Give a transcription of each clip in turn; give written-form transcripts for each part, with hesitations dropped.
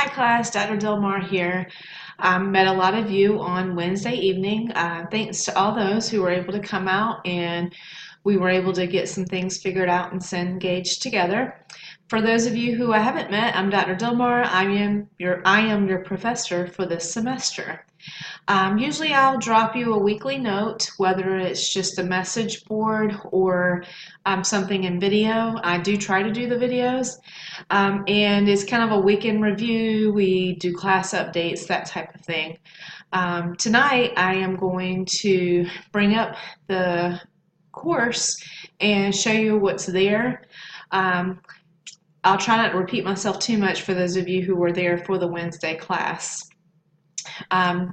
Hi class, Dr. Delmar here. Met a lot of you on Wednesday evening. Thanks to all those who were able to come out and we were able to get some things figured out and engaged together. For those of you who I haven't met, I'm Dr. Delmar. I am your professor for this semester. Usually I'll drop you a weekly note, whether it's just a message board or something in video. I do try to do the videos. And it's kind of a weekend review. We do class updates, that type of thing. Tonight I am going to bring up the course and show you what's there. I'll try not to repeat myself too much for those of you who were there for the Wednesday class.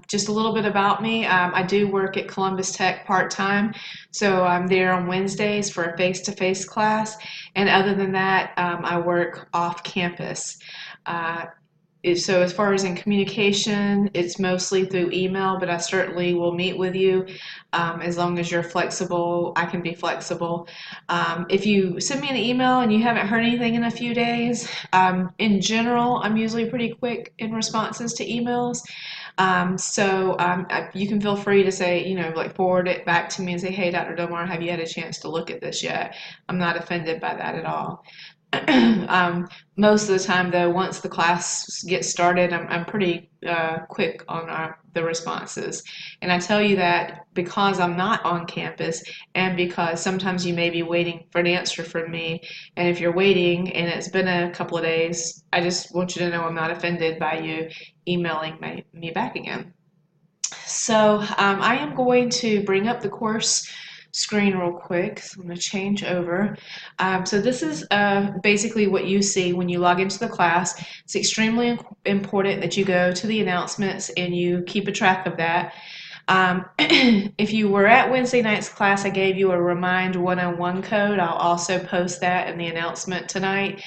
Just a little bit about me. I do work at Columbus Tech part-time, so I'm there on Wednesdays for a face-to-face class, and other than that, I work off campus. So as far as in communication, it's mostly through email, but I certainly will meet with you as long as you're flexible. I can be flexible. If you send me an email and you haven't heard anything in a few days, in general, I'm usually pretty quick in responses to emails. You can feel free to say, like forward it back to me and say, hey, Dr. Delmar, have you had a chance to look at this yet? I'm not offended by that at all. Most of the time, though, once the class gets started, I'm pretty quick on the responses. And I tell you that because I'm not on campus and because sometimes you may be waiting for an answer from me. And if you're waiting and it's been a couple of days, I just want you to know I'm not offended by you emailing me back again. So I am going to bring up the course screen real quick. So I'm going to change over. So this is basically what you see when you log into the class. It's extremely important that you go to the announcements and you keep a track of that. If you were at Wednesday night's class, I gave you a Remind 101 code. I'll also post that in the announcement tonight.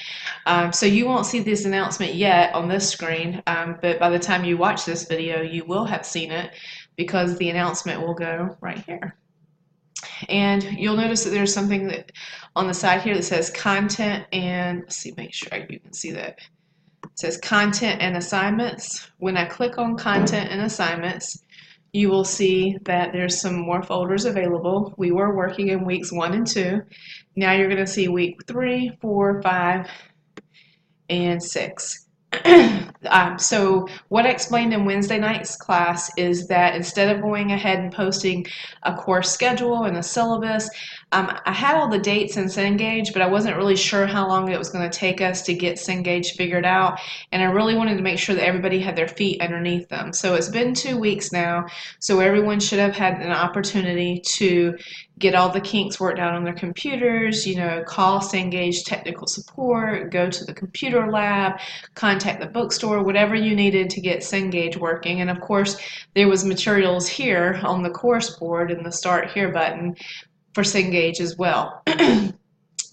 So you won't see this announcement yet on this screen, but by the time you watch this video, you will have seen it because the announcement will go right here. And you'll notice that there's something that on the side here that says content and, let's see, make sure you can see that. It says content and assignments. When I click on content and assignments, you will see that there's some more folders available. We were working in weeks 1 and 2. Now you're going to see week 3, 4, 5, and 6. So what I explained in Wednesday night's class is that instead of going ahead and posting a course schedule and a syllabus, I had all the dates in Cengage, but I wasn't really sure how long it was going to take us to get Cengage figured out, and I really wanted to make sure that everybody had their feet underneath them. So it's been 2 weeks now, so everyone should have had an opportunity to get all the kinks worked out on their computers, call Cengage technical support, go to the computer lab, contact the bookstore, whatever you needed to get Cengage working. And of course, there was materials here on the course board in the Start Here button for Cengage as well.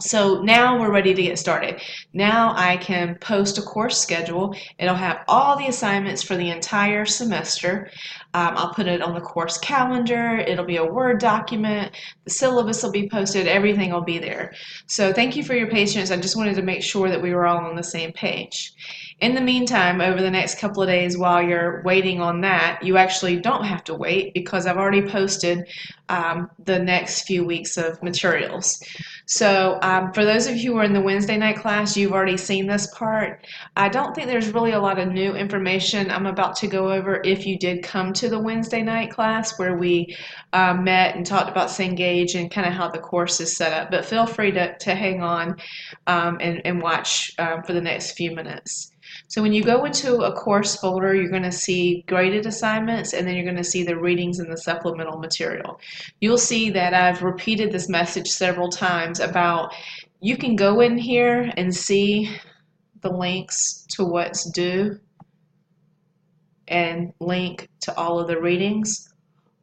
So now we're ready to get started. Now I can post a course schedule. It'll have all the assignments for the entire semester. I'll put it on the course calendar. It'll be a Word document. The syllabus will be posted. Everything will be there. So thank you for your patience. I just wanted to make sure that we were all on the same page. In the meantime, over the next couple of days while you're waiting on that, you actually don't have to wait because I've already posted the next few weeks of materials. So for those of you who are in the Wednesday night class, you've already seen this part. I don't think there's really a lot of new information I'm about to go over if you did come to the Wednesday night class where we met and talked about Cengage and kind of how the course is set up. But feel free to hang on and watch for the next few minutes. So when you go into a course folder, you're going to see graded assignments, and then you're going to see the readings and the supplemental material. You'll see that I've repeated this message several times about you can go in here and see the links to what's due and link to all of the readings.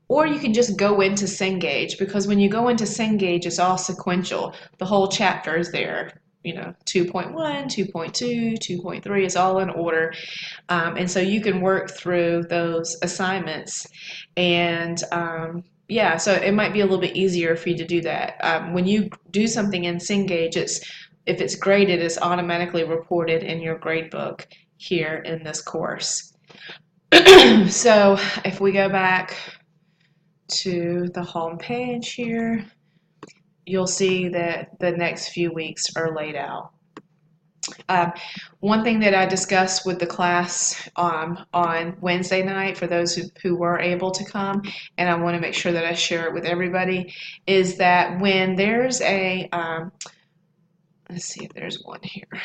Or you can just go into Cengage, because when you go into Cengage, it's all sequential. The whole chapter is there. 2.1, 2.2, 2.3 is all in order. And so you can work through those assignments. And yeah, so it might be a little bit easier for you to do that. When you do something in Cengage, if it's graded, it's automatically reported in your grade book. here in this course. So if we go back to the home page here, you'll see that the next few weeks are laid out. One thing that I discussed with the class on Wednesday night, for those who were able to come, and I want to make sure that I share it with everybody, is that when there's a, let's see if there's one here.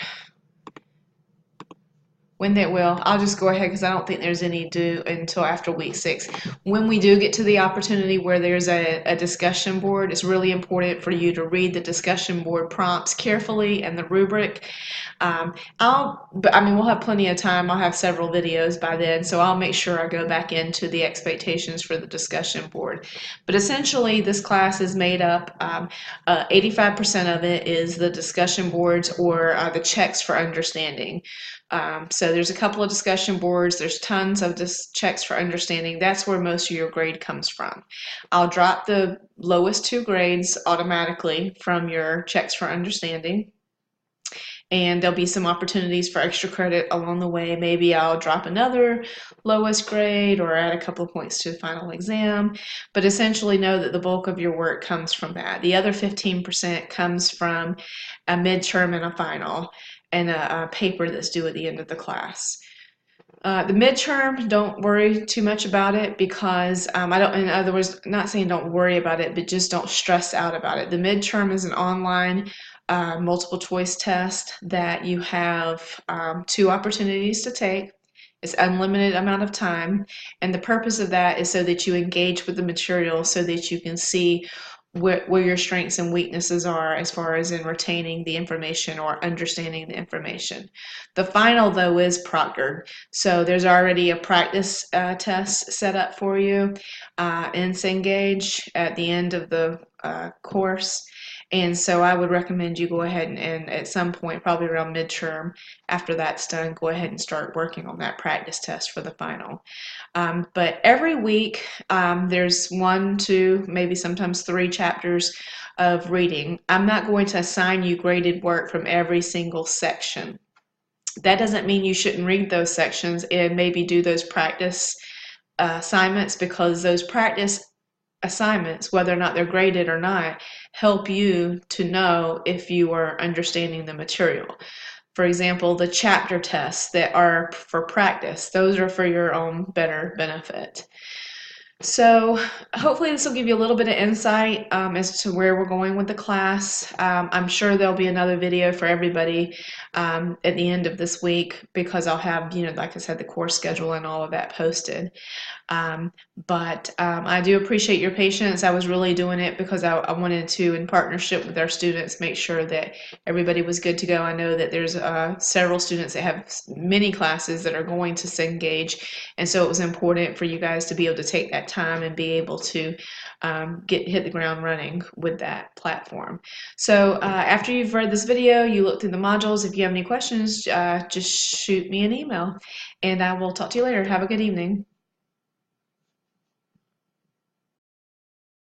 When they will, I'll just go ahead because I don't think there's any due until after week 6. When we do get to the opportunity where there's a discussion board, it's really important for you to read the discussion board prompts carefully and the rubric. We'll have plenty of time. I'll have several videos by then, so I'll make sure I go back into the expectations for the discussion board. But essentially, this class is made up, 85% of it is the discussion boards or the checks for understanding. So there's a couple of discussion boards, there's tons of checks for understanding. That's where most of your grade comes from. I'll drop the lowest 2 grades automatically from your checks for understanding. And there'll be some opportunities for extra credit along the way. Maybe I'll drop another lowest grade or add a couple of points to the final exam. But essentially know that the bulk of your work comes from that. The other 15% comes from a midterm and a final and a paper that's due at the end of the class. The midterm, don't worry too much about it because in other words, not saying don't worry about it, but just don't stress out about it. The midterm is an online multiple choice test that you have 2 opportunities to take. It's unlimited amount of time, and the purpose of that is so that you engage with the material so that you can see where your strengths and weaknesses are as far as in retaining the information or understanding the information. The final, though, is proctored. So there's already a practice test set up for you in Cengage at the end of the course. And so I would recommend you go ahead and at some point, probably around midterm, after that's done, go ahead and start working on that practice test for the final. But every week there's 1, 2, maybe sometimes 3 chapters of reading. I'm not going to assign you graded work from every single section. That doesn't mean you shouldn't read those sections and maybe do those practice assignments, because those practice assignments, whether or not they're graded or not, help you to know if you are understanding the material. For example, the chapter tests that are for practice, those are for your own better benefit. So hopefully this will give you a little bit of insight as to where we're going with the class. I'm sure there'll be another video for everybody at the end of this week, because I'll have, like I said, the course schedule and all of that posted. But I do appreciate your patience. I was really doing it because I wanted to, in partnership with our students, make sure that everybody was good to go. I know that there's several students that have many classes that are going to Cengage, and so it was important for you guys to be able to take that time and be able to hit the ground running with that platform. So after you've read this video, you look through the modules. If you have any questions, just shoot me an email, and I will talk to you later. Have a good evening.